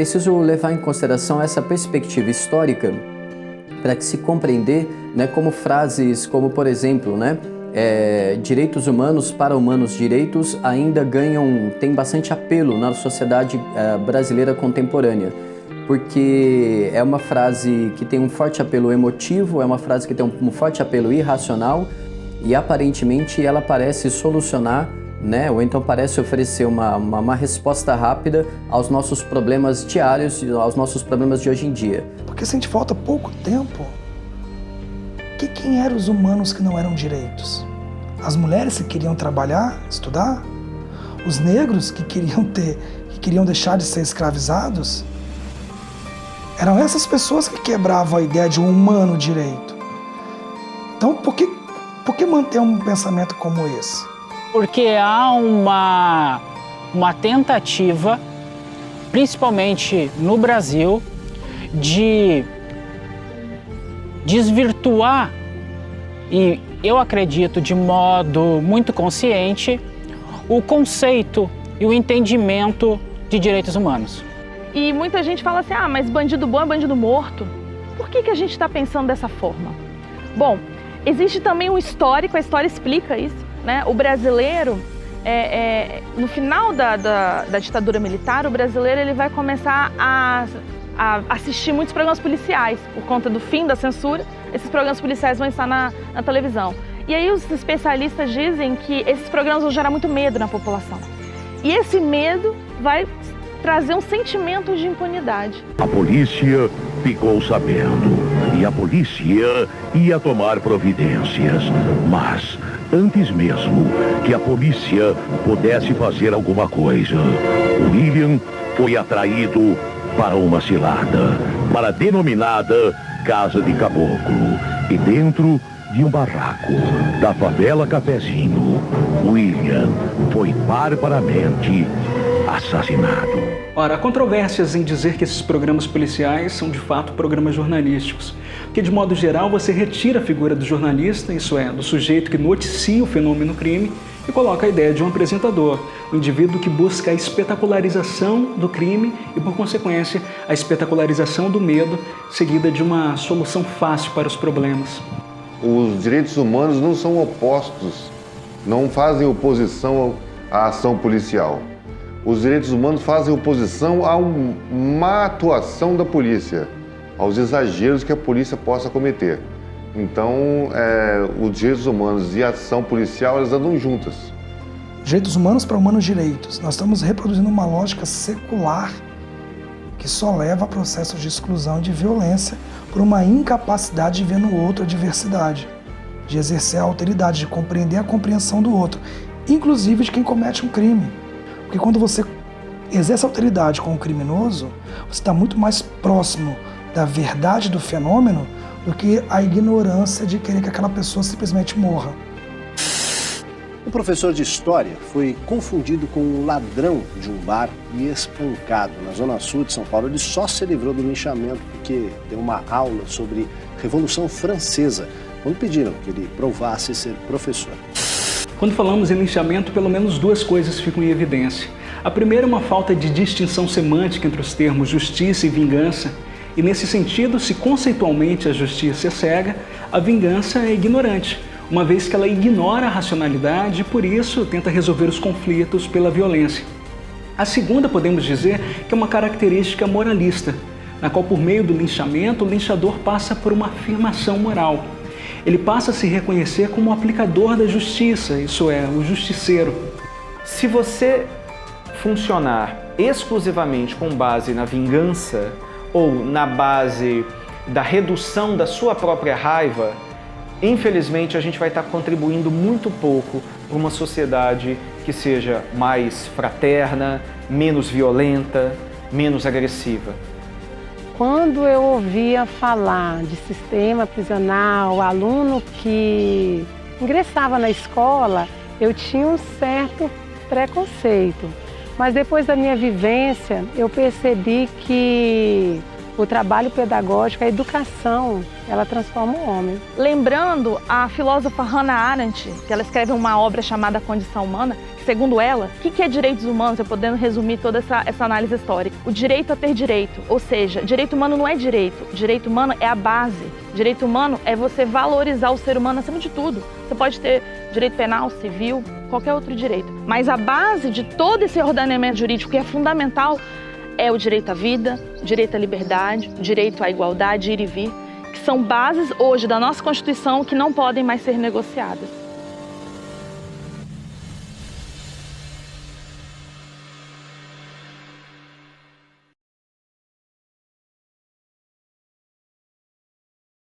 preciso levar em consideração essa perspectiva histórica para que se compreender, né, como frases como, por exemplo, né, direitos humanos para humanos, direitos ainda tem bastante apelo na sociedade brasileira contemporânea, porque é uma frase que tem um forte apelo emotivo, é uma frase que tem um forte apelo irracional e aparentemente ela parece solucionar, né, ou então parece oferecer uma resposta rápida aos nossos problemas diários, aos nossos problemas de hoje em dia. Porque sente falta pouco tempo. Quem eram os humanos que não eram direitos? As mulheres que queriam trabalhar, estudar? Os negros que queriam deixar de ser escravizados? Eram essas pessoas que quebravam a ideia de um humano direito. Então, por que manter um pensamento como esse? Porque há uma tentativa, principalmente no Brasil, de desvirtuar, e eu acredito de modo muito consciente, o conceito e o entendimento de direitos humanos. E muita gente fala assim, mas bandido bom é bandido morto. Por que a gente está pensando dessa forma? Bom, existe também um histórico, a história explica isso, né? O brasileiro, no final da ditadura militar, o brasileiro ele vai começar a assistir muitos programas policiais. Por conta do fim da censura, esses programas policiais vão estar na televisão. E aí os especialistas dizem que esses programas vão gerar muito medo na população. E esse medo vai trazer um sentimento de impunidade. A polícia ficou sabendo e a polícia ia tomar providências. Mas, antes mesmo que a polícia pudesse fazer alguma coisa, o William foi atraído para uma cilada, para a denominada Casa de Caboclo. E dentro de um barraco da favela Cafezinho, William foi barbaramente assassinado. Ora, há controvérsias em dizer que esses programas policiais são de fato programas jornalísticos, porque de modo geral você retira a figura do jornalista, isso é, do sujeito que noticia o fenômeno crime, e coloca a ideia de um apresentador, um indivíduo que busca a espetacularização do crime e, por consequência, a espetacularização do medo, seguida de uma solução fácil para os problemas. Os direitos humanos não são opostos, não fazem oposição à ação policial. Os direitos humanos fazem oposição a uma atuação da polícia, aos exageros que a polícia possa cometer. Então, os direitos humanos e a ação policial, elas andam juntas. Direitos humanos para humanos direitos. Nós estamos reproduzindo uma lógica secular que só leva a processos de exclusão e de violência por uma incapacidade de ver no outro a diversidade, de exercer a alteridade, de compreender a compreensão do outro, inclusive de quem comete um crime. Porque quando você exerce a alteridade com o criminoso, você está muito mais próximo da verdade do fenômeno do que a ignorância de querer que aquela pessoa simplesmente morra. O professor de História foi confundido com um ladrão de um bar e espancado na zona sul de São Paulo. Ele só se livrou do linchamento porque deu uma aula sobre Revolução Francesa, quando pediram que ele provasse ser professor. Quando falamos em linchamento, pelo menos duas coisas ficam em evidência. A primeira é uma falta de distinção semântica entre os termos justiça e vingança. E nesse sentido, se conceitualmente a justiça é cega, a vingança é ignorante, uma vez que ela ignora a racionalidade e, por isso, tenta resolver os conflitos pela violência. A segunda, podemos dizer, que é uma característica moralista, na qual, por meio do linchamento, o linchador passa por uma afirmação moral. Ele passa a se reconhecer como o aplicador da justiça, isso é, o justiceiro. Se você funcionar exclusivamente com base na vingança ou na base da redução da sua própria raiva, infelizmente a gente vai estar contribuindo muito pouco para uma sociedade que seja mais fraterna, menos violenta, menos agressiva. Quando eu ouvia falar de sistema prisional, aluno que ingressava na escola, eu tinha um certo preconceito. Mas depois da minha vivência, eu percebi que o trabalho pedagógico, a educação, ela transforma o homem. Lembrando a filósofa Hannah Arendt, que ela escreve uma obra chamada Condição Humana, que, segundo ela, o que é direitos humanos? Eu podendo resumir toda essa análise histórica. O direito a ter direito, ou seja, direito humano não é direito, direito humano é a base. Direito humano é você valorizar o ser humano acima de tudo. Você pode ter direito penal, civil, qualquer outro direito. Mas a base de todo esse ordenamento jurídico que é fundamental é o direito à vida, o direito à liberdade, o direito à igualdade, ir e vir, que são bases hoje da nossa Constituição que não podem mais ser negociadas.